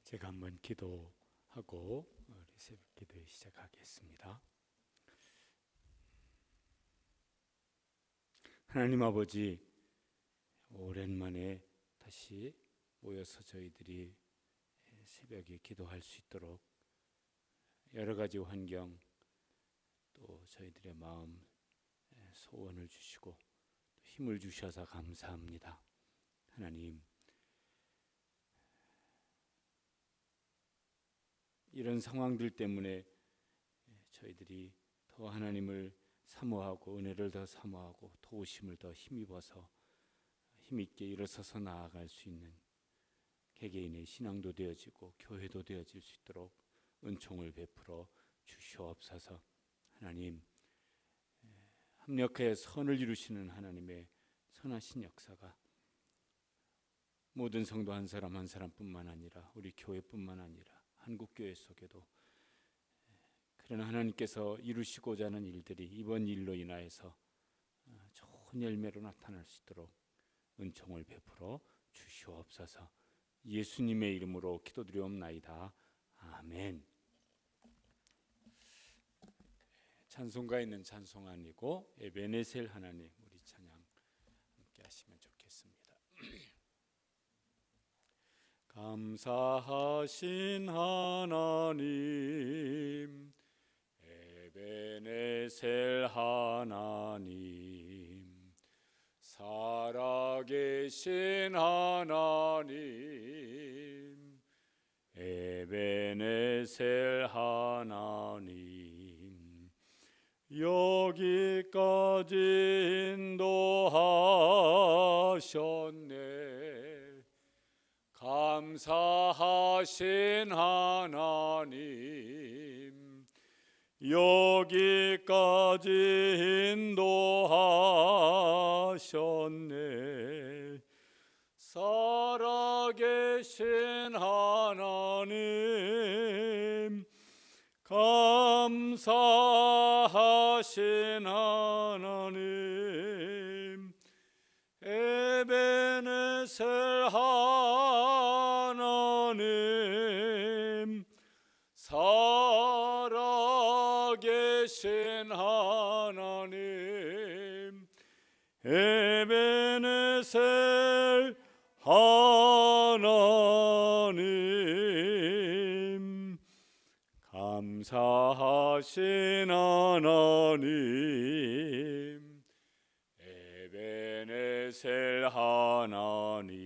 제가 한번 기도하고 우리 새벽 기도 시작하겠습니다. 하나님 아버지, 오랜만에 다시 모여서 저희들이 새벽에 기도할 수 있도록 여러 가지 환경 또 저희들의 마음 소원을 주시고 힘을 주셔서 감사합니다. 하나님, 이런 상황들 때문에 저희들이 더 하나님을 사모하고 은혜를 더 사모하고 도우심을 더 힘입어서 힘있게 일어서서 나아갈 수 있는 개개인의 신앙도 되어지고 교회도 되어질 수 있도록 은총을 베풀어 주시옵소서. 하나님, 합력하여 선을 이루시는 하나님의 선하신 역사가 모든 성도 한 사람 한 사람뿐만 아니라 우리 교회뿐만 아니라 한국교회 속에도 그러나 하나님께서 이루시고자 하는 일들이 이번 일로 인하여서 좋은 열매로 나타날 수 있도록 은총을 베풀어 주시옵소서. 예수님의 이름으로 기도드리옵나이다. 아멘. 찬송가 있는 찬송 아니고 에베네셀 하나님, 우리 찬양 함께 하시면 좋겠습니다. 감사하신 하나님, 에베네셀 하나님, 살아계신 하나님, 에베네셀 하나님, 여기까지 인도하셨네. 감사하신 하나님, 여기까지 인도하셨네. 살아계신 하나님, 감사하신 하나님, 에베네셀 하나님, 살아계신 하나님, 에베네셀 하나님, 감사하신 하나님, 에베네셀 하나님,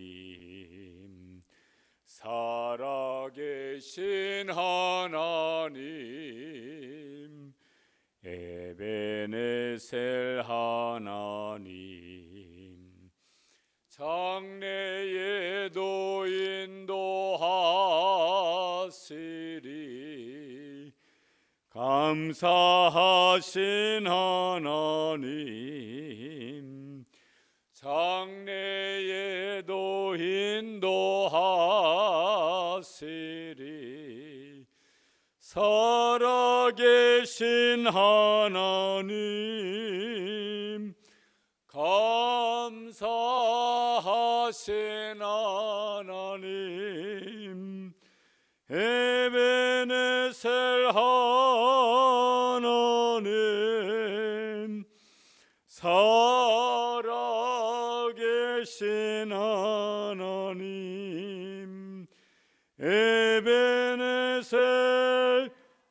살아계신 하나님, 에베네셀 하나님, 장래에도 인도하시리. 감사하신 하나님, 장래에도 인도하시리. 살아계신 하나님, 감사하신 하나님, 에베네셀 하나님, 살아계신 하나님, 에베네셀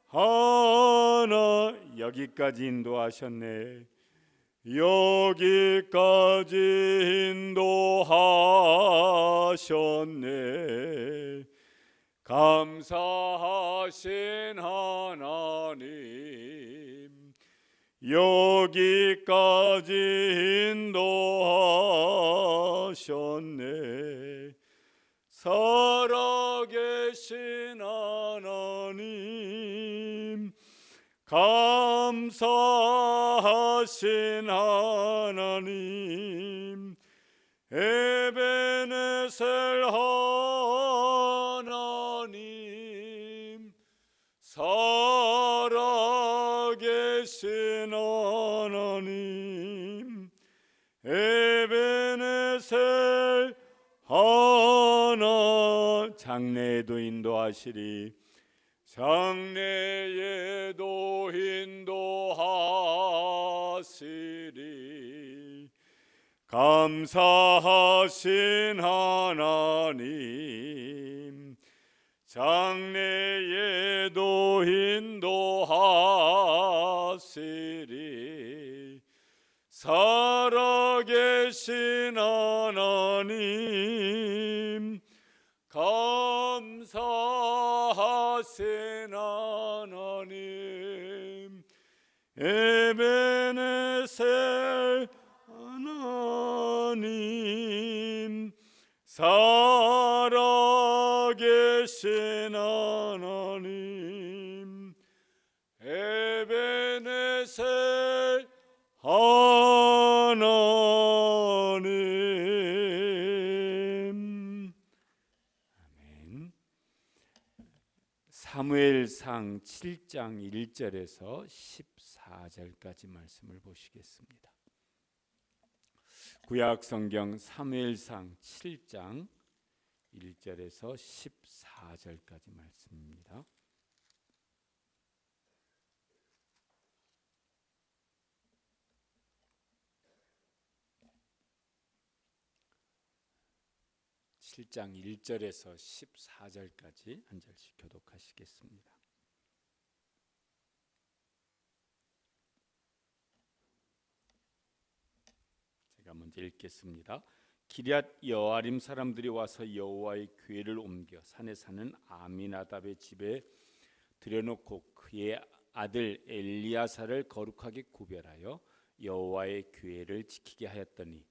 하나. 여기까지 인도하셨네. 여기까지 인도하셨네. 감사하신 하나님, 여기까지 인도하셨네. 살아계신 하나님, 감사하신 하나님, 에베네셀 하나님, 살아계신 하나님, 에베네셀 하나. 장래에도 인도하시리. 장래에도 인도하시리. 감사하신 하나님, 장래에도 인도하시리. 살아계신 하나님, 감사하신 하나님, 에베네셀 하나님, 살아계신 하나님, 에베네셀 하나님. 아멘. 사무엘상 7장 1절에서 14절까지 말씀을 보시겠습니다. 구약 성경 사무엘상 7장 1절에서 14절까지 말씀입니다. (7장) 1절에서 14절까지 한 절씩 교독하시겠습니다. 제가 먼저 읽겠습니다. 기럇 여아림 사람들이 와서 여호와의 궤를 옮겨 산에 사는 아미나답의 집에 들여놓고 그의 아들 엘리야사를 거룩하게 구별하여 여호와의 궤를 지키게 하였더니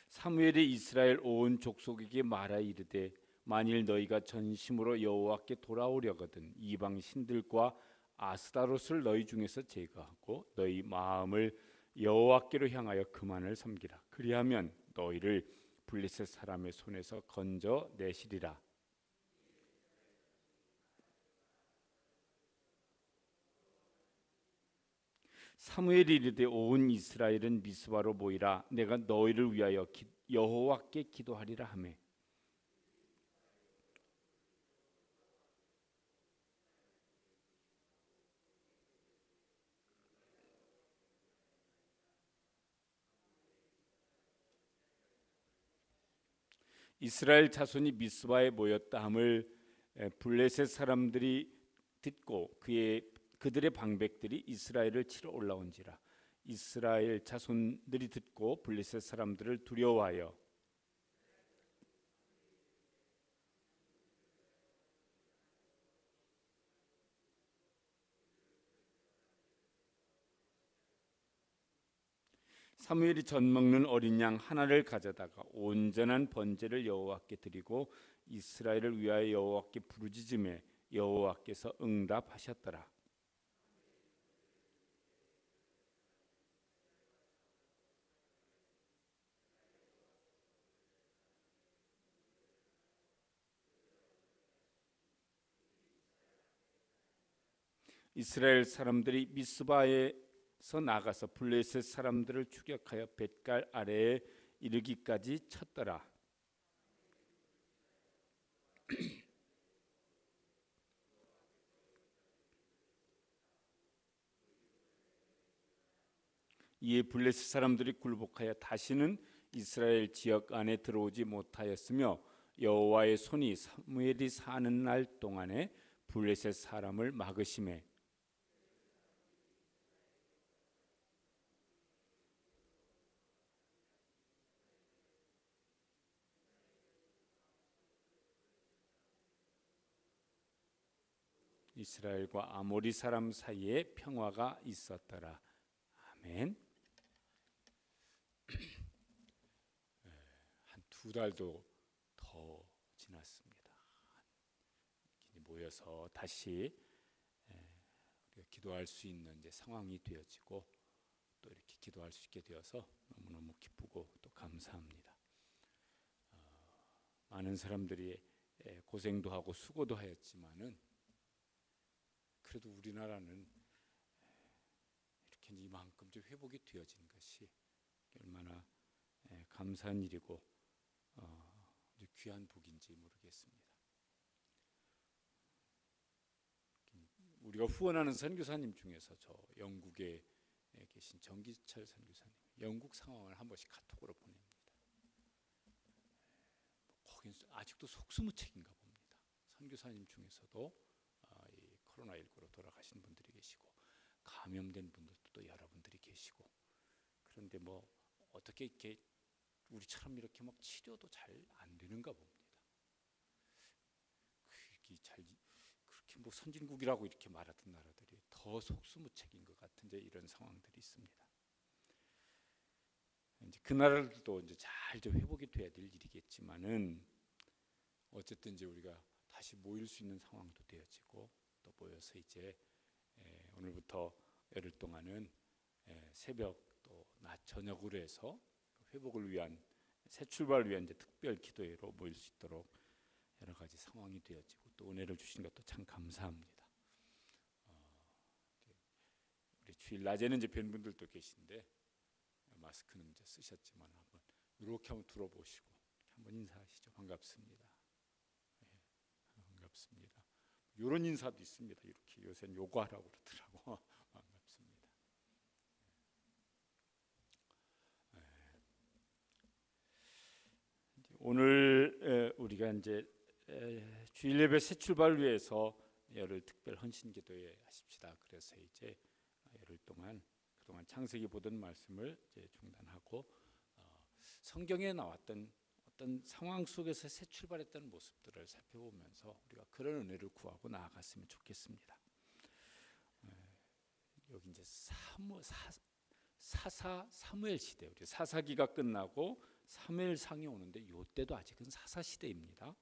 사무엘이 이스라엘 온 족속에게 말하 이르되 만일 너희가 전심으로 여호와께 돌아오려거든 이방 신들과 아스타롯을 너희 중에서 제거하고 너희 마음을 여호와께로 향하여 그만을 섬기라. 그리하면 너희를 블레셋 사람의 손에서 건져 내시리라. 사무엘이 이르되 온 이스라엘은 미스바로 모이라. 내가 너희를 위하여 여호와께 기도하리라 하매 이스라엘 자손이 미스바에 모였다 함을 블레셋 사람들이 듣고 그들의 방백들이 이스라엘을 치러 올라온지라. 이스라엘 자손들이 듣고 블레셋 사람들을 두려워하여 사무엘이 젖 먹는 어린 양 하나를 가져다가 온전한 번제를 여호와께 드리고 이스라엘을 위하여 여호와께 부르짖음에 여호와께서 응답하셨더라. 이스라엘 사람들이 미스바에서 나가서 블레셋 사람들을 추격하여 벳갈 아래에 이르기까지 쳤더라. 이에 블레셋 사람들이 굴복하여 다시는 이스라엘 지역 안에 들어오지 못하였으며 여호와의 손이 사무엘이 사는 날 동안에 블레셋 사람을 막으심에 이스라엘과 아모리 사람 사이에 평화가 있었더라. 아멘. 한 두 달도 더 지났습니다. 모여서 다시 우리가 기도할 수 있는 이제 상황이 되어지고 또 이렇게 기도할 수 있게 되어서 너무너무 기쁘고 또 감사합니다. 많은 사람들이 고생도 하고 수고도 하였지만은 그래도 우리나라는 이렇게 그만큼 좀 회복이 되어진 것이 얼마나 감사한 일이고 귀한 복인지 모르겠습니다. 우리가 후원하는 선교사님 중에서 저 영국에 계신 정기철 선교사님, 영국 상황을 한 번씩 카톡으로 보냅니다. 거긴 아직도 속수무책인가 봅니다. 선교사님 중에서도 이 코로나19로 돌아가신 분들이 계시고 감염된 분들도 또 여러분들이 계시고, 그런데 뭐 어떻게 이렇게 우리처럼 이렇게 막 치료도 잘 안 되는가 봅니다. 그렇게 뭐 선진국이라고 이렇게 말하던 나라들이 더 속수무책인 것 같은 이제 이런 상황들이 있습니다. 이제 그 나라들도 이제 잘 좀 회복이 돼야 될 일이겠지만은 어쨌든 이제 우리가 다시 모일 수 있는 상황도 되어지고 또 모여서 이제 오늘부터 열흘 동안은 새벽 또 낮 저녁으로 해서 회복을 위한 새 출발을 위한 이제 특별 기도회로 모일 수 있도록 여러 가지 상황이 되어지고 또 은혜를 주신 것도 참 감사합니다. 우리 주일 낮에는 이제 뵌 분들도 계신데 마스크는 이제 쓰셨지만 한번 이렇게 한번 들어보시고 한번 인사하시죠. 반갑습니다. 반갑습니다. 이런 인사도 있습니다. 이렇게 요새는 요구하라고 그러더라고. 반갑습니다. 오늘 우리가 이제 주일 예배 새 출발을 위해서 열흘 특별 헌신 기도회 하십시다. 그래서 이제 열흘 동안 그동안 창세기 보던 말씀을 이제 중단하고 성경에 나왔던 어떤 상황 속에서 새 출발했던 모습들을 살펴보면서 우리가 그런 은혜를 구하고 나아갔으면 좋겠습니다. 여기 이제 사무엘 시대, 우리 사사기가 끝나고 사무엘상이 오는데 이때도 아직은 사사 시대입니다.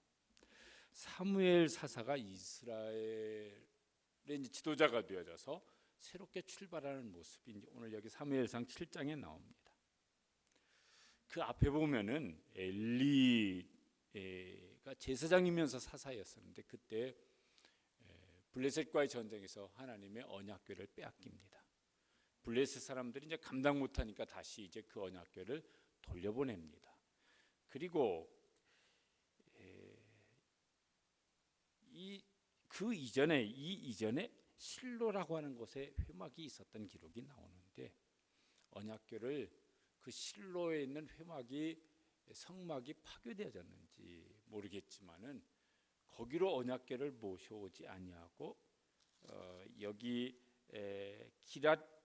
사무엘 사사가 이스라엘의 이제 지도자가 되어져서 새롭게 출발하는 모습이 이제 오늘 여기 사무엘상 7장에 나옵니다. 그 앞에 보면은 엘리가 제사장이면서 사사였었는데 그때 블레셋과의 전쟁에서 하나님의 언약궤를 빼앗깁니다. 블레셋 사람들이 이제 감당 못하니까 다시 이제 그 언약궤를 돌려보냅니다. 그리고 이 이전에 실로라고 하는 곳에 회막이 있었던 기록이 나오는데 언약궤를 그 실로에 있는 성막이 파괴되어졌는지 모르겠지만은 거기로 언약궤를 모셔오지 아니하고 여기 기랏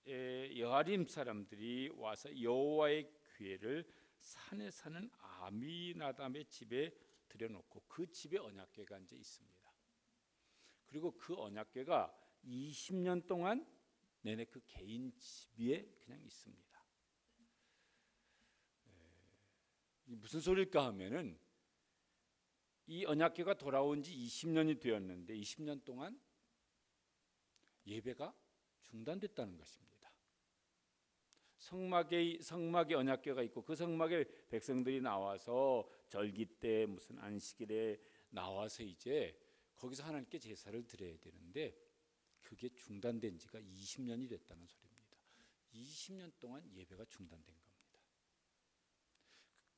여아림 사람들이 와서 여호와의 궤를 산에 사는 아미나답의 집에 들여놓고 그 집에 언약궤가 이제 있습니다. 그리고 그 언약궤가 20년 동안 내내 그 개인 집 위에 그냥 있습니다. 무슨 소리일까 하면은 이 언약궤가 돌아온 지 20년이 되었는데 20년 동안 예배가 중단됐다는 것입니다. 성막에 언약궤가 있고 그 성막에 백성들이 나와서 절기 때 무슨 안식일에 나와서 이제 거기서 하나님께 제사를 드려야 되는데 그게 중단된 지가 20년이 됐다는 소리입니다. 20년 동안 예배가 중단된 겁니다.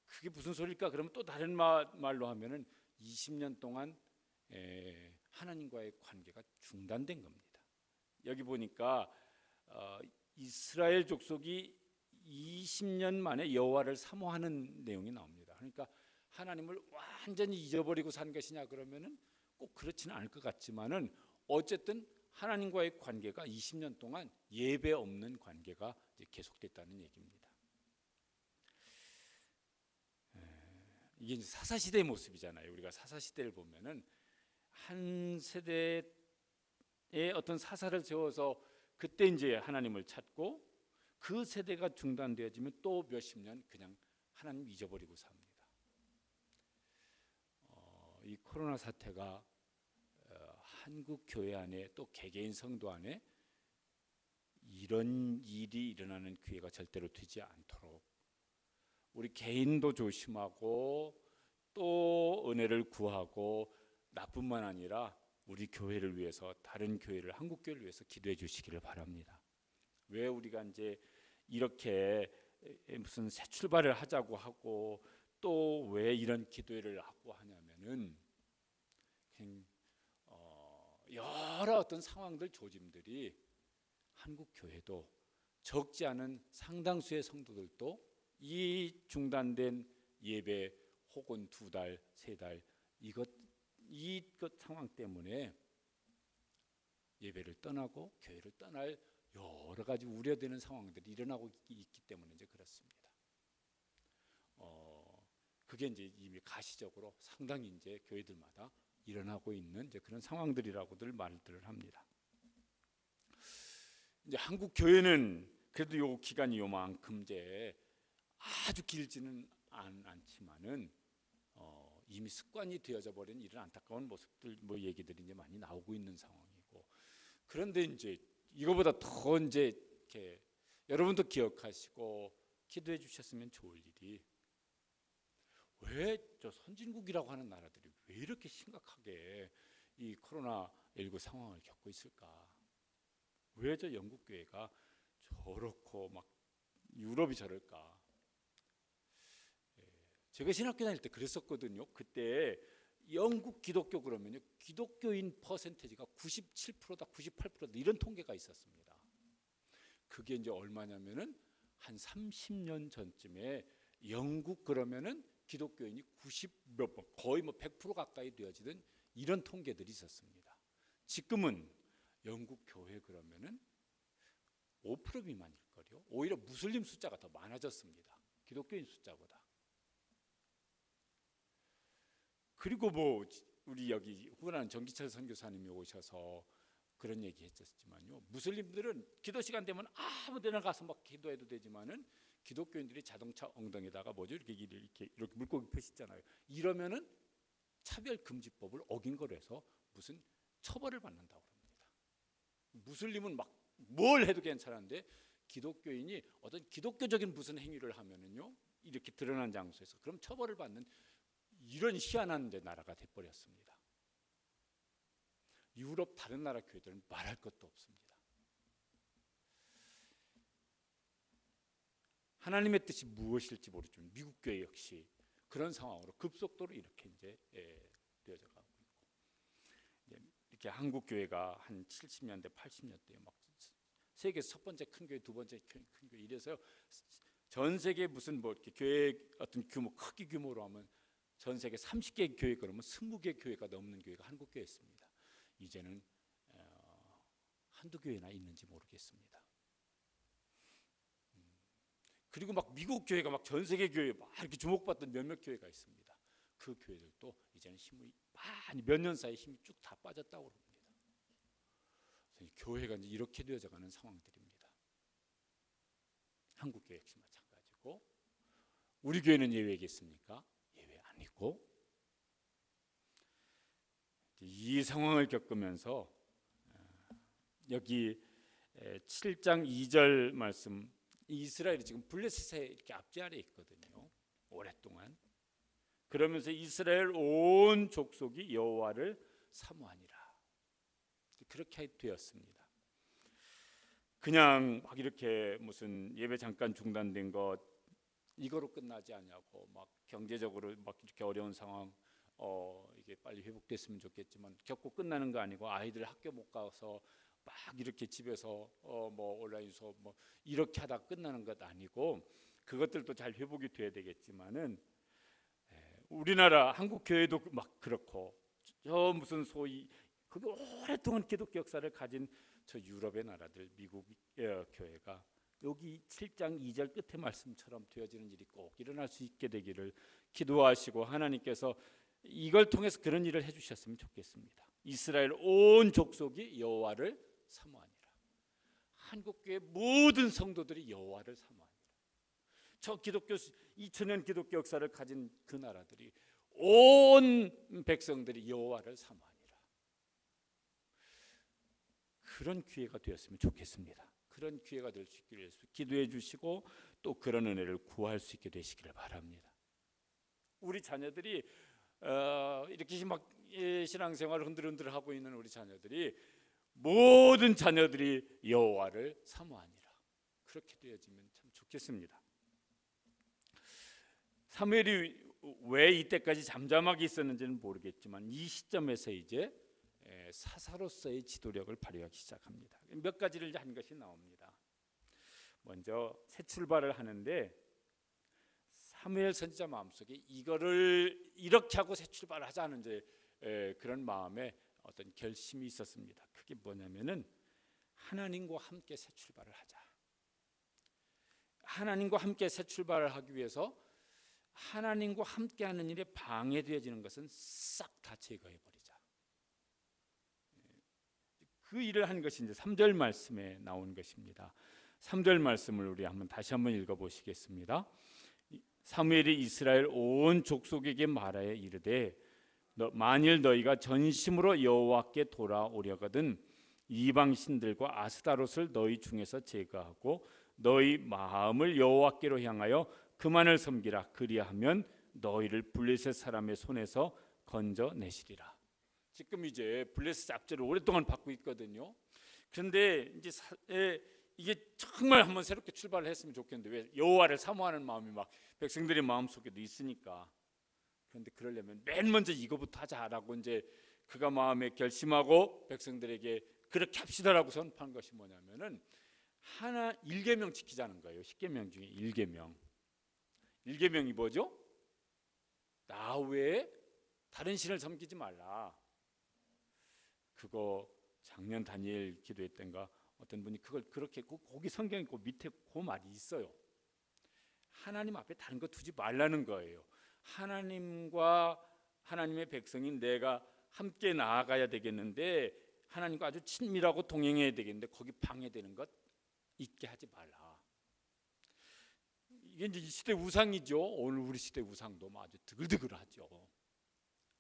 그게 무슨 소리일까? 그러면 또 다른 말로 하면은 20년 동안 하나님과의 관계가 중단된 겁니다. 여기 보니까 이스라엘 족속이 20년 만에 여호와를 사모하는 내용이 나옵니다. 그러니까 하나님을 완전히 잊어버리고 산 것이냐 그러면은 꼭 그렇지는 않을 것 같지만은 어쨌든 하나님과의 관계가 20년 동안 예배 없는 관계가 이제 계속됐다는 얘기입니다. 이게 이제 사사시대의 모습이잖아요. 우리가 사사시대를 보면은 한 세대의 어떤 사사를 세워서 그때 이제 하나님을 찾고 그 세대가 중단되어지면 또 몇십 년 그냥 하나님 잊어버리고 삽니다. 이 코로나 사태가 한국 교회 안에 또 개개인 성도 안에 이런 일이 일어나는 기회가 절대로 되지 않도록 우리 개인도 조심하고 또 은혜를 구하고 나뿐만 아니라 우리 교회를 위해서 다른 교회를 한국 교회를 위해서 기도해 주시기를 바랍니다. 왜 우리가 이제 이렇게 무슨 새 출발을 하자고 하고 또 왜 이런 기도회를 하고 하냐면은 여러 어떤 상황들 조짐들이 한국 교회도 적지 않은 상당수의 성도들도 이 중단된 예배 혹은 2달, 3달 이것 상황 때문에 예배를 떠나고 교회를 떠날 여러 가지 우려되는 상황들이 일어나고 있기 때문에 이제 그렇습니다. 그게 이제 이미 가시적으로 상당히 이제 교회들마다 일어나고 있는 이제 그런 상황들이라고들 말들을 합니다. 이제 한국 교회는 그래도 요 기간이 요만큼 이제 아주 길지는 않지만은 이미 습관이 되어져 버린 이런 안타까운 모습들 얘기들이 이제 많이 나오고 있는 상황이고, 그런데 이제 이거보다 더 이제 이렇게 여러분도 기억하시고 기도해 주셨으면 좋을 일이, 왜 저 선진국이라고 하는 나라들이 왜 이렇게 심각하게 이 코로나19 상황을 겪고 있을까? 왜 저 영국 교회가 저렇고 막 유럽이 저럴까? 제가 신학교 다닐 때 그랬었거든요. 그때 영국 기독교 그러면요, 기독교인 퍼센테이지가 97%다, 98%다 이런 통계가 있었습니다. 그게 이제 얼마냐면은 한 30년 전쯤에 영국 그러면은 기독교인이 90몇 번, 거의 100% 가까이 되어지던 이런 통계들이 있었습니다. 지금은 영국 교회 그러면은 5% 미만일 거요. 오히려 무슬림 숫자가 더 많아졌습니다. 기독교인 숫자보다. 그리고 우리 여기 후원하는 정기철 선교사님이 오셔서 그런 얘기 했었지만요, 무슬림들은 기도 시간 되면 아무데나 가서 막 기도해도 되지만은 기독교인들이 자동차 엉덩이에다가 이렇게 물고기 표시잖아요. 이러면은 차별금지법을 어긴 거로 해서 무슨 처벌을 받는다고 합니다. 무슬림은 막 뭘 해도 괜찮은데 기독교인이 어떤 기독교적인 무슨 행위를 하면은요, 이렇게 드러난 장소에서 그럼 처벌을 받는 이런 희한한 나라가 돼버렸습니다. 유럽 다른 나라 교회들은 말할 것도 없습니다. 하나님의 뜻이 무엇일지 모르지만 미국 교회 역시 그런 상황으로 급속도로 이렇게 이제 되어져 가고 있고, 이렇게 한국 교회가 한 70년대, 80년대에 막 세계에서 첫 번째 큰 교회, 두 번째 큰 교회 이래서요, 전 세계 무슨 이렇게 교회 어떤 규모 크기 규모로 하면 전 세계 30개 교회 그러면 20개 교회가 넘는 교회가 한국 교회에 있습니다. 이제는 한두 교회나 있는지 모르겠습니다. 그리고 막 미국 교회가 막 전 세계 교회 막 이렇게 주목받던 몇몇 교회가 있습니다. 그 교회들도 이제는 힘이 많이 몇 년 사이에 힘이 쭉 다 빠졌다고 합니다. 교회가 이제 이렇게 되어져가는 상황들입니다. 한국 교회 역시 마찬가지고, 우리 교회는 예외겠습니까? 예외 아니고, 이 상황을 겪으면서 여기 7장 2절 말씀, 이스라엘이 지금 블레셋에 이렇게 앞지 아래 있거든요. 오랫동안. 그러면서 이스라엘 온 족속이 여호와를 사모하니라. 그렇게 되었습니다. 그냥 막 이렇게 무슨 예배 잠깐 중단된 것 이거로 끝나지 않냐고, 막 경제적으로 막 이렇게 어려운 상황 이게 빨리 회복됐으면 좋겠지만 겪고 끝나는 거 아니고, 아이들 학교 못 가서 막 이렇게 집에서 온라인 수업 이렇게 하다 끝나는 것 아니고, 그것들도 잘 회복이 돼야 되겠지만은 우리나라 한국 교회도 막 그렇고, 저 무슨 소위 그게 오랫동안 기독교 역사를 가진 저 유럽의 나라들, 미국 교회가 여기 7장 2절 끝에 말씀처럼 되어지는 일이 꼭 일어날 수 있게 되기를 기도하시고, 하나님께서 이걸 통해서 그런 일을 해주셨으면 좋겠습니다. 이스라엘 온 족속이 여호와를 사모하니라. 한국교회 모든 성도들이 여호와를 사모하니라. 저 기독교 2000년 기독교 역사를 가진 그 나라들이 온 백성들이 여호와를 사모하니라. 그런 기회가 되었으면 좋겠습니다. 그런 기회가 될 수 있기를 기도해 주시고, 또 그런 은혜를 구할 수 있게 되시기를 바랍니다. 우리 자녀들이 이렇게 막 신앙생활을 흔들흔들 하고 있는 우리 자녀들이, 모든 자녀들이 여호와를 사모하니라. 그렇게 되어지면 참 좋겠습니다. 사무엘이 왜 이때까지 잠잠하게 있었는지는 모르겠지만 이 시점에서 이제 사사로서의 지도력을 발휘하기 시작합니다. 몇 가지를 한 것이 나옵니다. 먼저 새 출발을 하는데 사무엘 선지자 마음속에 이거를 이렇게 하고 새 출발을 하자는 이제 그런 마음에 어떤 결심이 있었습니다. 그게 뭐냐면은 하나님과 함께 새 출발을 하자. 하나님과 함께 새 출발을 하기 위해서 하나님과 함께하는 일에 방해되어지는 것은 싹 다 제거해버리자. 그 일을 한 것이 이제 3절 말씀에 나온 것입니다. 3절 말씀을 우리 다시 한번 읽어보시겠습니다. 사무엘이 이스라엘 온 족속에게 말하여 이르되 만일 너희가 전심으로 여호와께 돌아오려거든 이방 신들과 아스타롯을 너희 중에서 제거하고 너희 마음을 여호와께로 향하여 그만을 섬기라. 그리하면 너희를 블레셋 사람의 손에서 건져내시리라. 지금 이제 블레셋 압제를 오랫동안 받고 있거든요. 그런데 이제 이게 정말 한번 새롭게 출발을 했으면 좋겠는데 왜 여호와를 사모하는 마음이 막 백성들의 마음속에도 있으니까. 그런데 그러려면 맨 먼저 이거부터 하자라고 이제 그가 마음에 결심하고 백성들에게 그렇게 합시다라고 선포한 것이 뭐냐면은 하나 1계명 지키자는 거예요. 10계명 중에 1계명. 1계명이 뭐죠? 나 외에 다른 신을 섬기지 말라. 그거 작년 다니엘 기도회 때인가 어떤 분이 그걸 그렇게 거기 성경에 그 밑에 그 말이 있어요. 하나님 앞에 다른 거 두지 말라는 거예요. 하나님과 하나님의 백성인 내가 함께 나아가야 되겠는데 하나님과 아주 친밀하고 동행해야 되겠는데 거기 방해되는 것 있게 하지 말라. 이게 이제 이 시대 우상이죠. 오늘 우리 시대 우상도 아주 드글드글하죠.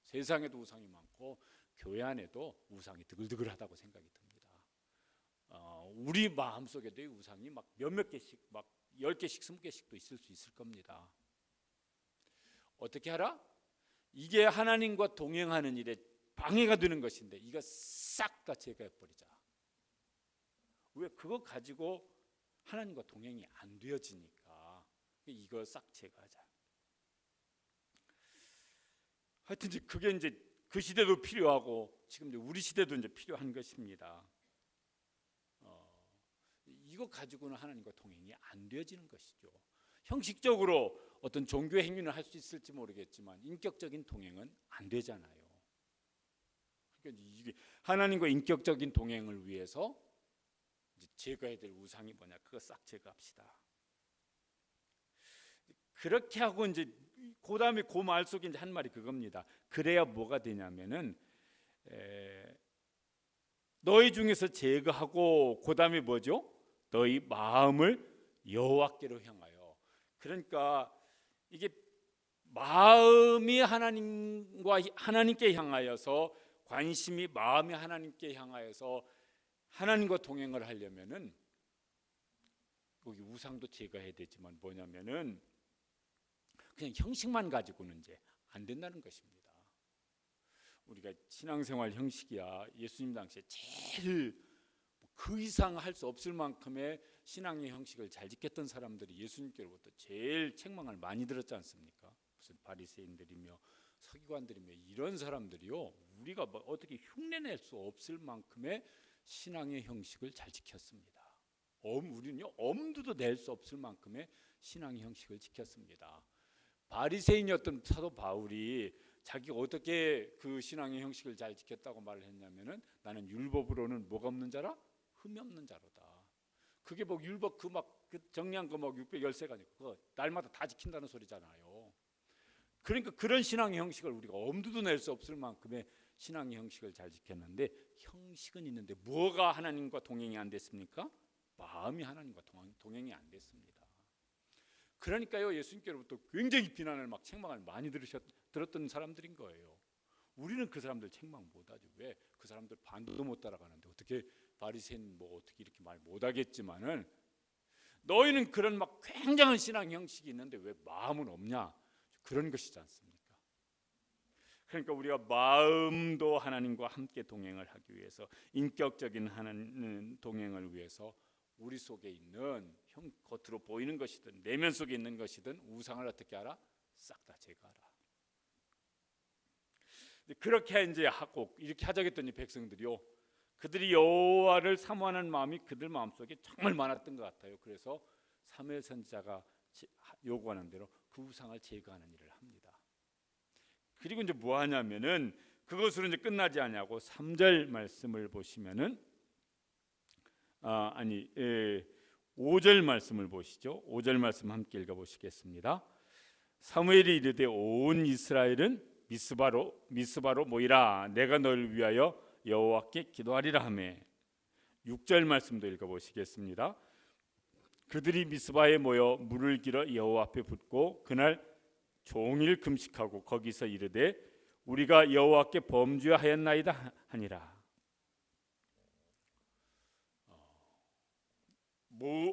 세상에도 우상이 많고 교회 안에도 우상이 드글드글하다고 생각이 듭니다. 우리 마음속에도 우상이 막 몇몇 개씩 막 10개씩 20개씩도 있을 수 있을 겁니다. 어떻게 하라? 이게 하나님과 동행하는 일에 방해가 되는 것인데 이거 싹 다 제거해버리자. 왜? 그거 가지고 하나님과 동행이 안 되어지니까 이거 싹 제거하자. 하여튼 이제 그게 이제 그 시대도 필요하고 지금 이제 우리 시대도 이제 필요한 것입니다. 이거 가지고는 하나님과 동행이 안 되어지는 것이죠. 형식적으로 어떤 종교 행위는 할 수 있을지 모르겠지만 인격적인 동행은 안 되잖아요. 그러니까 이게 하나님과 인격적인 동행을 위해서 이제 제거해야 될 우상이 뭐냐? 그거 싹 제거합시다. 그렇게 하고 이제 그 다음에 그 말 속에 이제 한 말이 그겁니다. 그래야 뭐가 되냐면은 너희 중에서 제거하고 그 다음에 뭐죠? 너희 마음을 여호와께로 향하여. 그러니까 이게 마음이 하나님께 향하여서 관심이 마음이 하나님께 향하여서 하나님과 동행을 하려면은 여기 우상도 제거해야 되지만 뭐냐면은 그냥 형식만 가지고는 이제 안 된다는 것입니다. 우리가 신앙생활 형식이야 예수님 당시에 제일 그 이상 할 수 없을 만큼의 신앙의 형식을 잘 지켰던 사람들이 예수님께로부터 제일 책망을 많이 들었지 않습니까? 무슨 바리새인들이며 서기관들이며 이런 사람들이요 우리가 뭐 어떻게 흉내낼 수 없을 만큼의 신앙의 형식을 잘 지켰습니다. 우리는요 엄두도 낼 수 없을 만큼의 신앙의 형식을 지켰습니다. 바리새인이었던 사도 바울이 자기가 어떻게 그 신앙의 형식을 잘 지켰다고 말을 했냐면은 나는 율법으로는 뭐가 없는 자라? 흠이 없는 자로다. 그게 뭐 율법 그 정리한 거 뭐 613가지 그거 날마다 다 지킨다는 소리잖아요. 그러니까 그런 신앙의 형식을 우리가 엄두도 낼 수 없을 만큼의 신앙의 형식을 잘 지켰는데 형식은 있는데 뭐가 하나님과 동행이 안 됐습니까? 마음이 하나님과 동행이 안 됐습니다. 그러니까요 예수님께로부터 굉장히 비난을 막 책망을 많이 들었던 사람들인 거예요. 우리는 그 사람들 책망 못하죠. 왜? 그 사람들 반도 못 따라가는데 어떻게 바리새인 뭐 어떻게 이렇게 말 못하겠지만은 너희는 그런 막 굉장한 신앙 형식이 있는데 왜 마음은 없냐? 그런 것이지 않습니까? 그러니까 우리가 마음도 하나님과 함께 동행을 하기 위해서 인격적인 하나님 동행을 위해서 우리 속에 있는 겉으로 보이는 것이든 내면 속에 있는 것이든 우상을 어떻게 하라? 싹 다 제거하라. 그렇게 이제 하고 이렇게 하자겠더니 백성들이요, 그들이 여호와를 사모하는 마음이 그들 마음속에 정말 많았던 것 같아요. 그래서 사무엘 선지자가 요구하는 대로 그 우상을 제거하는 일을 합니다. 그리고 이제 뭐 하냐면은 그것으로 이제 끝나지 않냐고 3절 말씀을 보시면은 5절 말씀을 보시죠. 5절 말씀 함께 읽어 보시겠습니다. 사무엘이 이르되 온 이스라엘은 미스바로 모이라. 내가 너를 위하여 여호와께 기도하리라 하매. 6절 말씀도 읽어 보시겠습니다. 그들이 미스바에 모여 물을 길어 여호와 앞에 붓고 그날 종일 금식하고 거기서 이르되 우리가 여호와께 범죄하였나이다 하니라.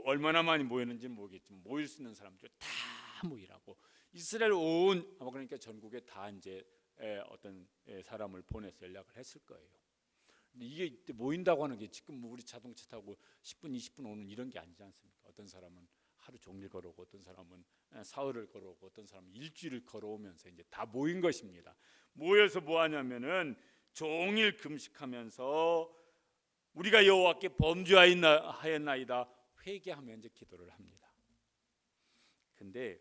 얼마나 많이 모였는지는 모르겠지만 모일 수 있는 사람들 다 모이라고. 이스라엘 온 그러니까 전국에 다 이제 어떤 사람을 보내서 연락을 했을 거예요. 근데 이게 모인다고 하는 게 지금 우리 자동차 타고 10분 20분 오는 이런 게 아니지 않습니까? 어떤 사람은 하루 종일 걸어오고 어떤 사람은 사흘을 걸어오고 어떤 사람은 일주일을 걸어오면서 이제 다 모인 것입니다. 모여서 뭐 하냐면은 종일 금식하면서 우리가 여호와께 범죄하였나이다 회개하며 이제 기도를 합니다. 근데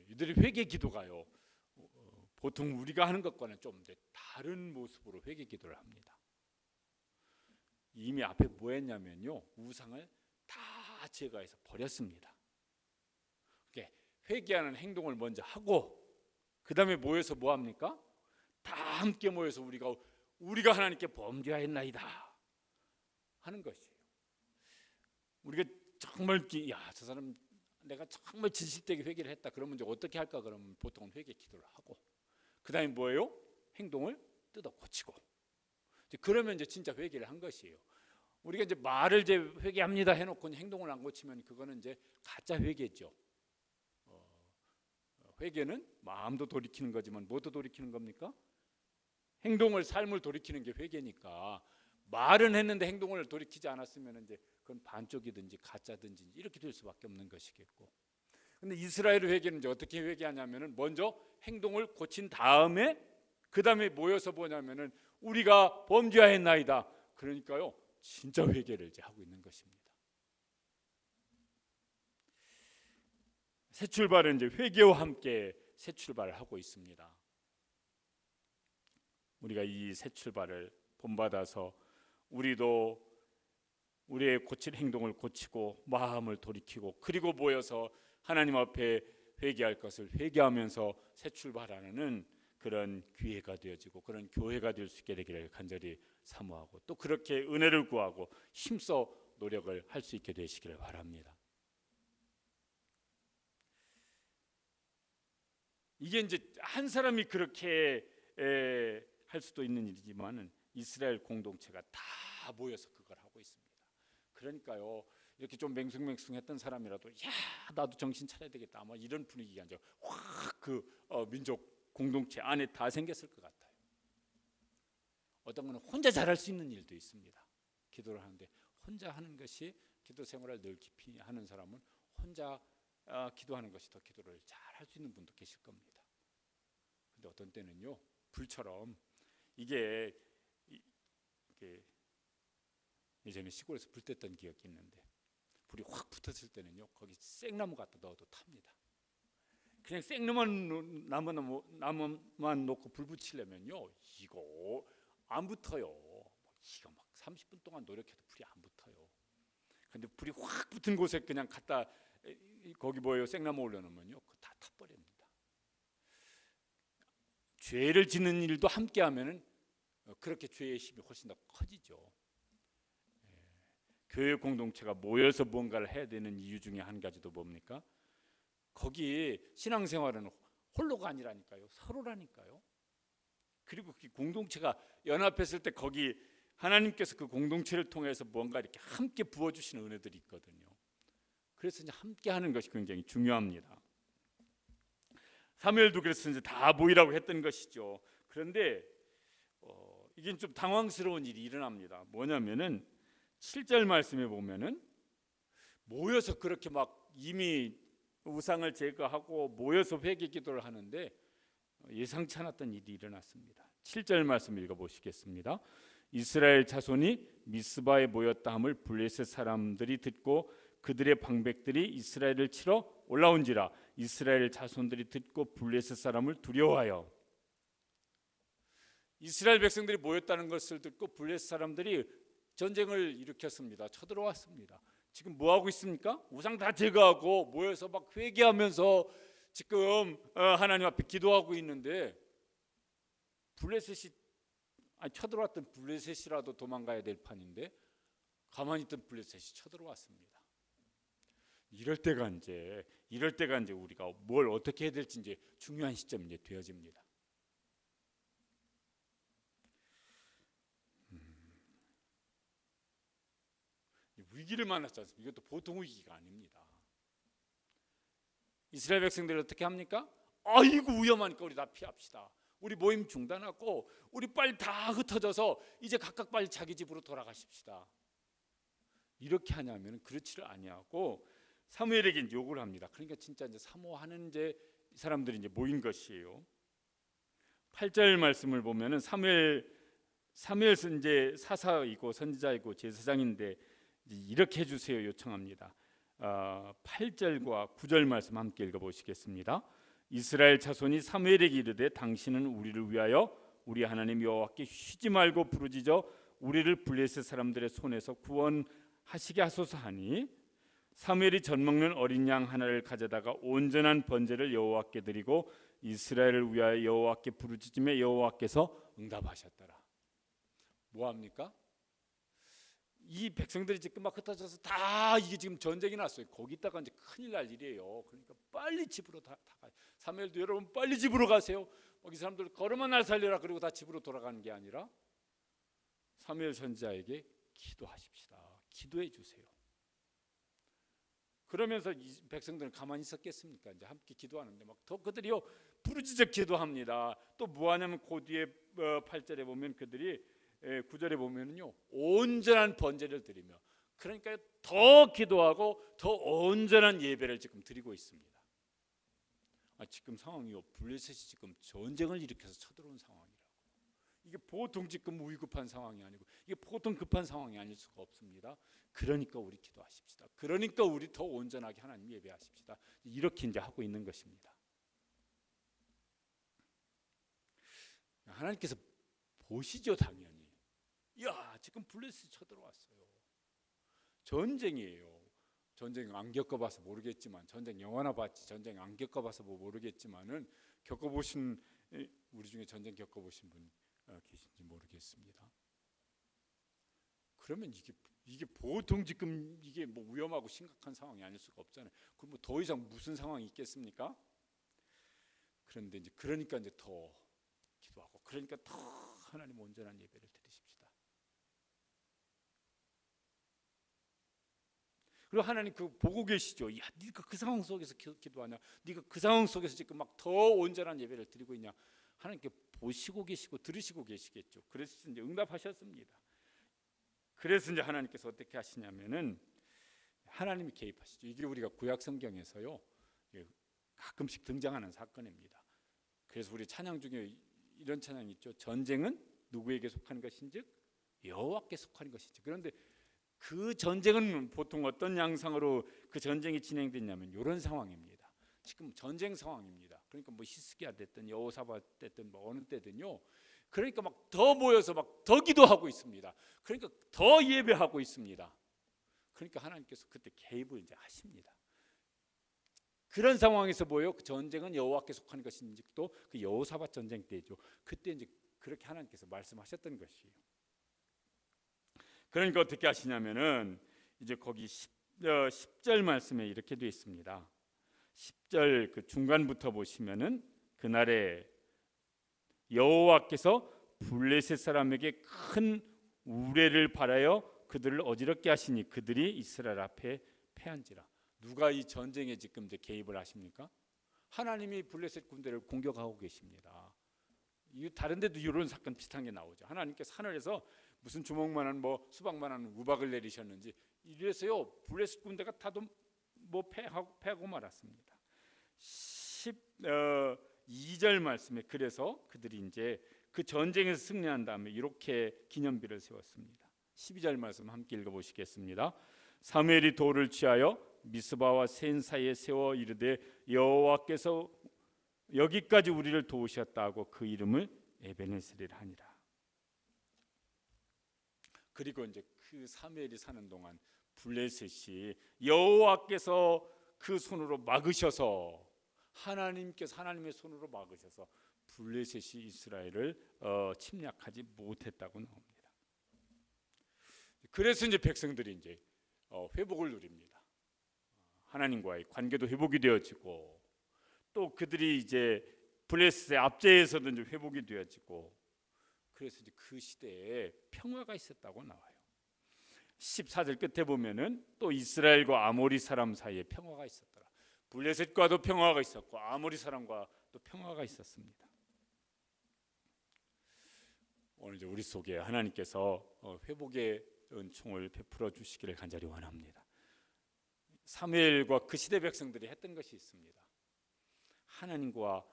이들이 회개 기도가요, 보통 우리가 하는 것과는 좀 다른 모습으로 회개 기도를 합니다. 이미 앞에 뭐 했냐면요, 우상을 다 제거해서 버렸습니다. 회개하는 행동을 먼저 하고 그 다음에 모여서 뭐 합니까? 다 함께 모여서 우리가 하나님께 범죄하였나이다 하는 것이에요. 우리가 정말 저 사람 내가 정말 진실되게 회개를 했다 그러면 이제 어떻게 할까? 그러면 보통은 회개 기도를 하고 그 다음에 뭐예요? 행동을 뜯어 고치고 그러면 이제 진짜 회개를 한 것이에요. 우리가 이제 말을 이제 회개합니다 해놓고 행동을 안 고치면 그거는 이제 가짜 회개죠. 회개는 마음도 돌이키는 거지만 뭐도 돌이키는 겁니까? 행동을, 삶을 돌이키는 게 회개니까 말은 했는데 행동을 돌이키지 않았으면 이제 그건 반쪽이든지 가짜든지 이렇게 될 수밖에 없는 것이겠고. 근데 이스라엘 회개는 이제 어떻게 회개하냐면은 먼저 행동을 고친 다음에 그 다음에 모여서 뭐냐면은 우리가 범죄하였나이다. 그러니까요, 진짜 회개를 이제 하고 있는 것입니다. 새 출발은 이제 회개와 함께 새 출발을 하고 있습니다. 우리가 이 새 출발을 본받아서 우리도 우리의 고칠 행동을 고치고 마음을 돌이키고 그리고 모여서 하나님 앞에 회개할 것을 회개하면서 새 출발하는 그런 기회가 되어지고 그런 교회가 될 수 있게 되기를 간절히 사모하고 또 그렇게 은혜를 구하고 힘써 노력을 할 수 있게 되시기를 바랍니다. 이게 이제 한 사람이 그렇게 할 수도 있는 일이지만은 이스라엘 공동체가 다 모여서 그걸 하고 있습니다. 그러니까요, 이렇게 좀 맹숭맹숭했던 사람이라도 나도 정신 차려야 되겠다 아마 이런 분위기가 이제 확 민족 공동체 안에 다 생겼을 것 같아요. 어떤 거는 혼자 잘할 수 있는 일도 있습니다. 기도를 하는데 혼자 하는 것이 기도 생활을 늘 깊이 하는 사람은 혼자 기도하는 것이 더 기도를 잘 할 수 있는 분도 계실 겁니다. 근데 어떤 때는요, 불처럼 이게 예전에 시골에서 불 뗐던 기억이 있는데 불이 확 붙었을 때는요, 거기 생나무 갖다 넣어도 탑니다. 그냥 생나무만 놓고 불 붙이려면요, 이거 안 붙어요. 이거 막 30분 동안 노력해도 불이 안 붙어요. 근데 불이 확 붙은 곳에 그냥 갖다 거기 뭐예요? 생나무 올려놓으면요, 그거 다 타버립니다. 죄를 짓는 일도 함께 하면은 그렇게 죄의 힘이 훨씬 더 커지죠. 교회 공동체가 모여서 뭔가를 해야 되는 이유 중에 한 가지도 뭡니까? 거기 신앙생활은 홀로가 아니라니까요, 서로라니까요. 그리고 그 공동체가 연합했을 때 거기 하나님께서 그 공동체를 통해서 뭔가 이렇게 함께 부어주시는 은혜들이 있거든요. 그래서 이제 함께하는 것이 굉장히 중요합니다. 사무엘도 그래서 이제 다 모이라고 했던 것이죠. 그런데 이게 좀 당황스러운 일이 일어납니다. 뭐냐면은 7절 말씀에 보면은 모여서 그렇게 막 이미 우상을 제거하고 모여서 회개 기도를 하는데 예상치 않았던 일이 일어났습니다. 7절 말씀 읽어보시겠습니다. 이스라엘 자손이 미스바에 모였다 함을 블레셋 사람들이 듣고 그들의 방백들이 이스라엘을 치러 올라온지라. 이스라엘 자손들이 듣고 블레셋 사람을 두려워하여. 이스라엘 백성들이 모였다는 것을 듣고 블레셋 사람들이 전쟁을 일으켰습니다. 쳐들어왔습니다. 지금 뭐 하고 있습니까? 우상 다 제거하고 모여서 막 회개하면서 지금 하나님 앞에 기도하고 있는데 블레셋이 쳐들어왔던 블레셋이라도 도망가야 될 판인데 가만히 있던 블레셋이 쳐들어왔습니다. 이럴 때가 이제 우리가 뭘 어떻게 해야 될지 이제 중요한 시점이 이제 되어집니다. 위기를 만났지 않습니까? 이것도 보통 위기가 아닙니다. 이스라엘 백성들이 어떻게 합니까? 아이고 위험하니까 우리 다 피합시다. 우리 모임 중단하고 우리 빨리 다 흩어져서 이제 각각 빨리 자기 집으로 돌아가십시다. 이렇게 하냐면 그렇지를 아니하고 사무엘에게 요구를 합니다. 그러니까 진짜 이제 사모하는 이제 사람들이 이제 모인 것이에요. 8절 말씀을 보면은 사무엘은 이제 사사이고 선지자이고 제사장인데 이렇게 해주세요 요청합니다. 8절과 9절 말씀 함께 읽어보시겠습니다. 이스라엘 자손이 사무엘에게 이르되 당신은 우리를 위하여 우리 하나님 여호와께 쉬지 말고 부르짖어 우리를 블레셋 사람들의 손에서 구원하시게 하소서 하니 사무엘이 젖먹는 어린 양 하나를 가져다가 온전한 번제를 여호와께 드리고 이스라엘을 위하여 여호와께 부르짖음에 여호와께서 응답하셨더라. 뭐합니까? 이 백성들이 지금 막 흩어져서 다 이게 지금 전쟁이 났어요. 거기다가 이제 큰일 날 일이에요. 그러니까 빨리 집으로 다 가요. 사무엘도 여러분 빨리 집으로 가세요. 이 사람들 걸으면 날 살려라. 그리고 다 집으로 돌아가는 게 아니라 사무엘 선지자에게 기도하십시다. 기도해 주세요. 그러면서 이 백성들은 가만히 있었겠습니까? 이제 함께 기도하는데 막 더 그들이요 부르짖어 기도합니다. 또 뭐하냐면 그 뒤에 8절에 보면 그들이 9절에 보면은요 온전한 번제를 드리며 그러니까 더 기도하고 더 온전한 예배를 지금 드리고 있습니다. 지금 상황이요 블레셋이 지금 전쟁을 일으켜서 쳐들어온 상황이라고. 이게 보통 지금 위급한 상황이 아니고 이게 보통 급한 상황이 아닐 수가 없습니다. 그러니까 우리 기도하십시다. 그러니까 우리 더 온전하게 하나님 예배하십시다. 이렇게 이제 하고 있는 것입니다. 하나님께서 보시죠 당연히. 야 지금 블레셋 쳐들어왔어요. 전쟁이에요. 전쟁 안 겪어봐서 모르겠지만 전쟁 영화나 봤지 전쟁 안 겪어봐서 모르겠지만은 겪어보신 우리 중에 전쟁 겪어보신 분 계신지 모르겠습니다. 그러면 이게 보통 지금 이게 뭐 위험하고 심각한 상황이 아닐 수가 없잖아요. 그럼 뭐 더 이상 무슨 상황이 있겠습니까? 그런데 이제 그러니까 이제 더 기도하고 그러니까 더 하나님 온전한 예배를 드리십시다. 그리고 하나님 그 보고 계시죠. 야, 네가 그 상황 속에서 기도하냐? 네가 그 상황 속에서 지금 막 더 온전한 예배를 드리고 있냐? 하나님께 보시고 계시고 들으시고 계시겠죠. 그래서 이제 응답하셨습니다. 그래서 이제 하나님께서 어떻게 하시냐면은 하나님이 개입하시죠. 이게 우리가 구약 성경에서요 가끔씩 등장하는 사건입니다. 그래서 우리 찬양 중에 이런 찬양이 있죠. 전쟁은 누구에게 속하는 것인즉 여호와께 속하는 것이지. 그런데 그 전쟁은 보통 어떤 양상으로 그 전쟁이 진행됐냐면 이런 상황입니다. 지금 전쟁 상황입니다. 그러니까 뭐 히스기야 됐든 여호사밧 됐든 뭐 어느 때든요. 그러니까 막 더 모여서 막 더 기도하고 있습니다. 그러니까 더 예배하고 있습니다. 그러니까 하나님께서 그때 개입을 이제 하십니다. 그런 상황에서 뭐예요? 그 전쟁은 여호와께 속하는 것인지 또 그 여호사밧 전쟁 때죠. 그때 이제 그렇게 하나님께서 말씀하셨던 것이에요. 그러니까 어떻게 하시냐면은 이제 거기 10절 말씀에 이렇게 되어 있습니다. 10절 그 중간부터 보시면은 그날에 여호와께서 블레셋 사람에게 큰 우레를 발하여 그들을 어지럽게 하시니 그들이 이스라엘 앞에 패한지라. 누가 이 전쟁에 지금 이제 개입을 하십니까? 하나님이 블레셋 군대를 공격하고 계십니다. 다른 데도 이런 사건 비슷한 게 나오죠. 하나님께서 하늘에서 무슨 주먹만한 뭐 수박만한 우박을 내리셨는지 이래서요 블레셋 군대가 다도 뭐 패하고 말았습니다. 12절 말씀에 그래서 그들이 이제 그 전쟁에서 승리한 다음에 이렇게 기념비를 세웠습니다. 12절 말씀 함께 읽어보시겠습니다. 사무엘이 돌을 취하여 미스바와 센 사이에 세워 이르되 여호와께서 여기까지 우리를 도우셨다고 그 이름을 에베네셀이라 하니라. 그리고 이제 그 사무엘이 사는 동안 블레셋이 여호와께서 그 손으로 막으셔서 하나님의 손으로 막으셔서 블레셋이 이스라엘을 침략하지 못했다고 나옵니다. 그래서 이제 백성들이 이제 회복을 누립니다. 하나님과의 관계도 회복이 되어지고 또 그들이 이제 블레셋의 압제에서도 이제 회복이 되어지고 그래서 이제 그 시대에 평화가 있었다고 나와요. 14절 끝에 보면은 또 이스라엘과 아모리 사람 사이에 평화가 있었더라. 블레셋과도 평화가 있었고 아모리 사람과 또 평화가 있었습니다. 오늘 이제 우리 속에 하나님께서 회복의 은총을 베풀어 주시기를 간절히 원합니다. 사무엘과 그 시대 백성들이 했던 것이 있습니다. 하나님과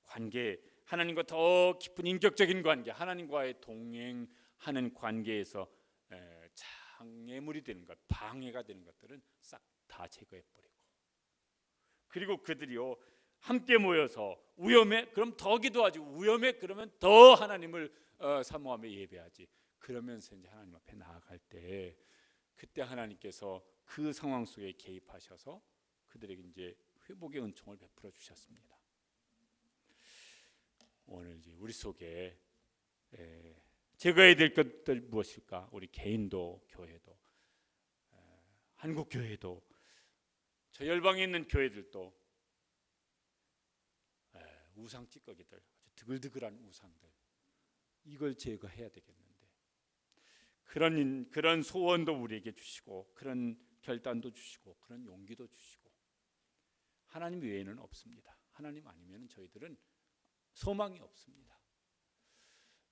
관계, 하나님과 더 깊은 인격적인 관계, 하나님과의 동행하는 관계에서 장애물이 되는 것, 방해가 되는 것들은 싹 다 제거해버리고, 그리고 그들이요 함께 모여서 위험해 그럼 더 기도하지, 위험해 그러면 더 하나님을 사모하며 예배하지. 그러면서 이제 하나님 앞에 나아갈 때 그때 하나님께서 그 상황 속에 개입하셔서 그들에게 이제 회복의 은총을 베풀어 주셨습니다. 오늘 이제 우리 속에 제거해야 될 것들 무엇일까? 우리 개인도 교회도 한국 교회도 저 열방에 있는 교회들도 우상 찌꺼기들, 아주 드글드글한 우상들, 이걸 제거해야 되겠는데 그런 소원도 우리에게 주시고 그런 결단도 주시고 그런 용기도 주시고 하나님 외에는 없습니다. 하나님 아니면 저희들은 소망이 없습니다.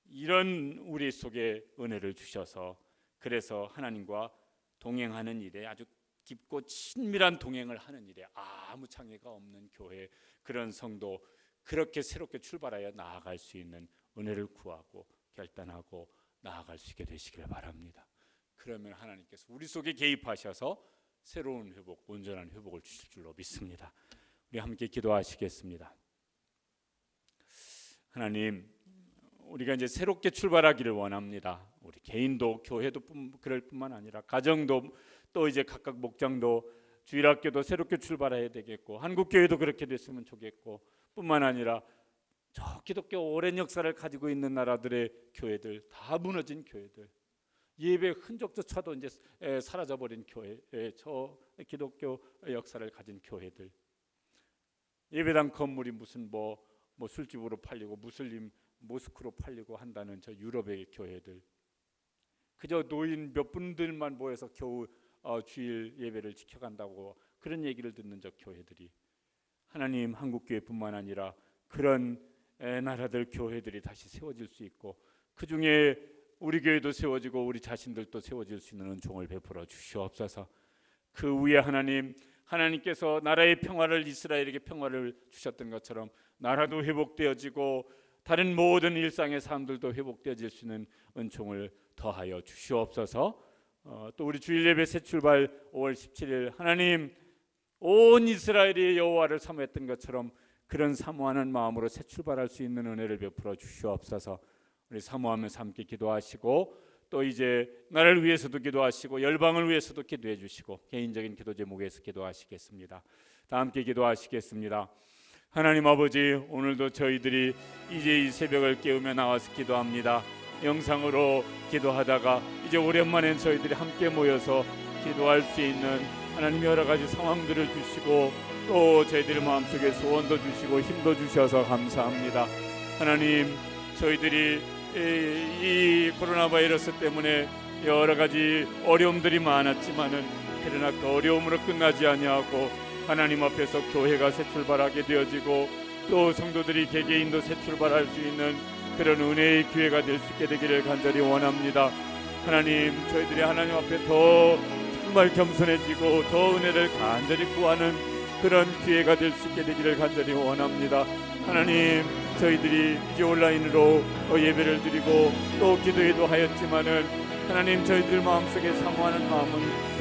이런 우리 속에 은혜를 주셔서 그래서 하나님과 동행하는 일에 아주 깊고 친밀한 동행을 하는 일에 아무 장애가 없는 교회, 그런 성도, 그렇게 새롭게 출발하여 나아갈 수 있는 은혜를 구하고 결단하고 나아갈 수 있게 되시길 바랍니다. 그러면 하나님께서 우리 속에 개입하셔서 새로운 회복, 온전한 회복을 주실 줄로 믿습니다. 우리 함께 기도하시겠습니다. 하나님, 우리가 이제 새롭게 출발하기를 원합니다. 우리 개인도 교회도 그럴 뿐만 아니라 가정도 또 이제 각각 목장도 주일학교도 새롭게 출발해야 되겠고 한국교회도 그렇게 됐으면 좋겠고 뿐만 아니라 저 기독교 오랜 역사를 가지고 있는 나라들의 교회들, 다 무너진 교회들, 예배 흔적조차도 이제 사라져버린 교회, 저 기독교 역사를 가진 교회들, 예배당 건물이 무슨 뭐 술집으로 팔리고 무슬림 모스크로 팔리고 한다는 저 유럽의 교회들, 그저 노인 몇 분들만 모여서 겨우 주일 예배를 지켜간다고 그런 얘기를 듣는 저 교회들이, 하나님 한국교회뿐만 아니라 그런 나라들 교회들이 다시 세워질 수 있고 그 중에 우리 교회도 세워지고 우리 자신들도 세워질 수 있는 은총을 베풀어 주시옵소서. 그 위에 하나님께서 나라의 평화를, 이스라엘에게 평화를 주셨던 것처럼 나라도 회복되어지고 다른 모든 일상의 삶들도 회복되어질 수 있는 은총을 더하여 주시옵소서. 또 우리 주일 예배 새 출발 5월 17일 하나님 온 이스라엘이 여호와를 사모했던 것처럼 그런 사모하는 마음으로 새 출발할 수 있는 은혜를 베풀어 주시옵소서. 우리 사모하면서 함께 기도하시고 또 이제 나라를 위해서도 기도하시고 열방을 위해서도 기도해 주시고 개인적인 기도 제목에서 기도하시겠습니다. 다 함께 기도하시겠습니다. 하나님 아버지, 오늘도 저희들이 이제 이 새벽을 깨우며 나와서 기도합니다. 영상으로 기도하다가 이제 오랜만에 저희들이 함께 모여서 기도할 수 있는 하나님 여러 가지 상황들을 주시고 또 저희들의 마음속에 소원도 주시고 힘도 주셔서 감사합니다. 하나님, 저희들이 이 코로나 바이러스 때문에 여러 가지 어려움들이 많았지만은 그러나 그 어려움으로 끝나지 아니하고 하나님 앞에서 교회가 새 출발하게 되어지고 또 성도들이 개개인도 새 출발할 수 있는 그런 은혜의 기회가 될 수 있게 되기를 간절히 원합니다. 하나님, 저희들이 하나님 앞에 더 정말 겸손해지고 더 은혜를 간절히 구하는 그런 기회가 될 수 있게 되기를 간절히 원합니다. 하나님, 저희들이 이제 온라인으로 예배를 드리고 또 기도회도 하였지만은 하나님, 저희들 마음속에 사모하는 마음은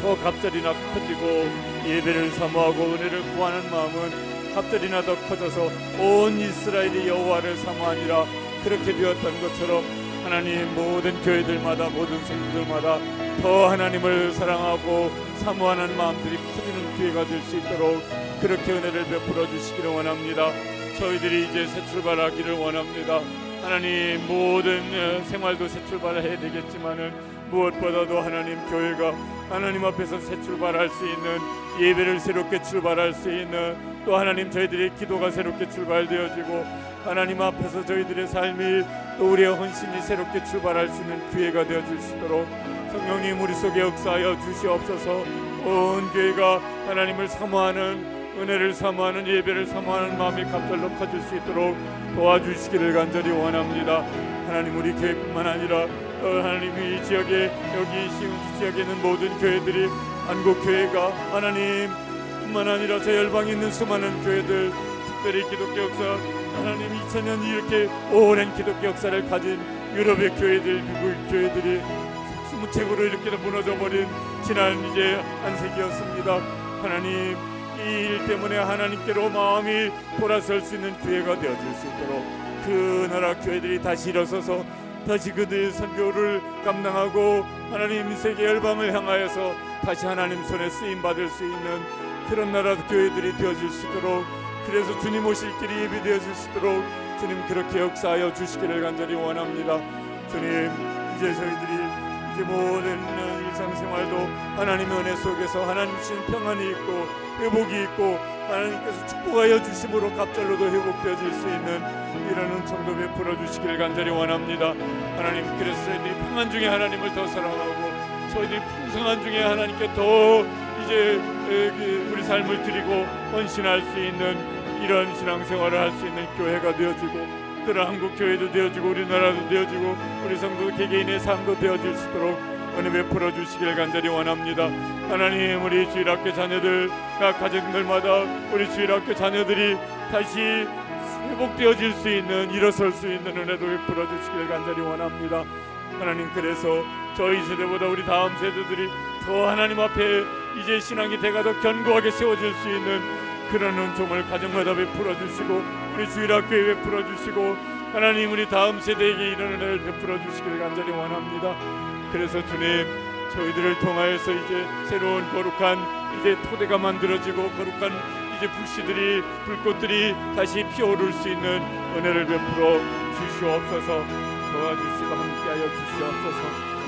더 갑절이나 커지고 예배를 사모하고 은혜를 구하는 마음은 갑절이나 더 커져서 온 이스라엘이 여호와를 사모하니라 그렇게 되었던 것처럼 하나님, 모든 교회들마다 모든 성도들마다 더 하나님을 사랑하고 사모하는 마음들이 커지는 기회가 될 수 있도록 그렇게 은혜를 베풀어 주시기를 원합니다. 저희들이 이제 새 출발하기를 원합니다. 하나님, 모든 생활도 새 출발을 해야 되겠지만은 무엇보다도 하나님, 교회가 하나님 앞에서 새 출발할 수 있는, 예배를 새롭게 출발할 수 있는, 또 하나님, 저희들의 기도가 새롭게 출발되어지고 하나님 앞에서 저희들의 삶이 또 우리의 헌신이 새롭게 출발할 수 있는 기회가 되어질 수 있도록 성령님 우리 속에 역사하여 주시옵소서. 온 교회가 하나님을 사모하는, 은혜를 사모하는, 예배를 사모하는 마음이 갑절로 커질 수 있도록 도와주시기를 간절히 원합니다. 하나님, 우리 교회뿐만 아니라 하나님, 이 지역에, 여기 시흥 지역에 있는 모든 교회들이, 한국교회가 하나님 뿐만 아니라 저 열방에 있는 수많은 교회들, 특별히 기독교 역사, 하나님 2000년 이렇게 오랜 기독교 역사를 가진 유럽의 교회들, 미국 교회들이 속수무책으로 이렇게 무너져버린 지난 이제 안색이었습니다. 하나님, 이 일 때문에 하나님께로 마음이 돌아설 수 있는 기회가 되어질 수 있도록 그 나라 교회들이 다시 일어서서 다시 그들의 선교를 감당하고 하나님 세계 열방을 향하여서 다시 하나님 손에 쓰임받을 수 있는 그런 나라 교회들이 되어질 수 있도록, 그래서 주님 오실 길이 예비되어질 수 있도록 주님 그렇게 역사하여 주시기를 간절히 원합니다. 주님, 이제 저희들이 이제 모든 일상생활도 하나님의 은혜 속에서 하나님 주신 평안이 있고 회복이 있고 하나님께서 축복하여 주심으로 갑절로도 회복되어질 수 있는 이런 은총도 베풀어 주시기를 간절히 원합니다. 하나님, 그래서 저희들이 평안 중에 하나님을 더 사랑하고 저희들이 풍성한 중에 하나님께 더 이제 우리 삶을 드리고 헌신할 수 있는 이런 신앙생활을 할 수 있는 교회가 되어지고, 그런 한국 교회도 되어지고 우리나라도 되어지고 우리 성도 개개인의 삶도 되어질 수 있도록 은혜 베풀어 주시길 간절히 원합니다. 하나님, 우리 주일학교 자녀들, 각 가정들마다 우리 주일학교 자녀들이 다시 회복되어질 수 있는, 일어설 수 있는 은혜도 베풀어 주시길 간절히 원합니다. 하나님, 그래서 저희 세대보다 우리 다음 세대들이 더 하나님 앞에 이제 신앙이 대가 더 견고하게 세워질 수 있는 그런 은총을 가정마다 베풀어 주시고 우리 주일학교에 베풀어 주시고 하나님, 우리 다음 세대에게 이런 은혜를 베풀어 주시길 간절히 원합니다. 그래서 주님, 저희들을 통하여서 이제 새로운 거룩한 이제 토대가 만들어지고 거룩한 이제 불씨들이, 불꽃들이 다시 피어오를 수 있는 은혜를 베풀어 주시옵소서. 도와주시고 함께하여 주시옵소서.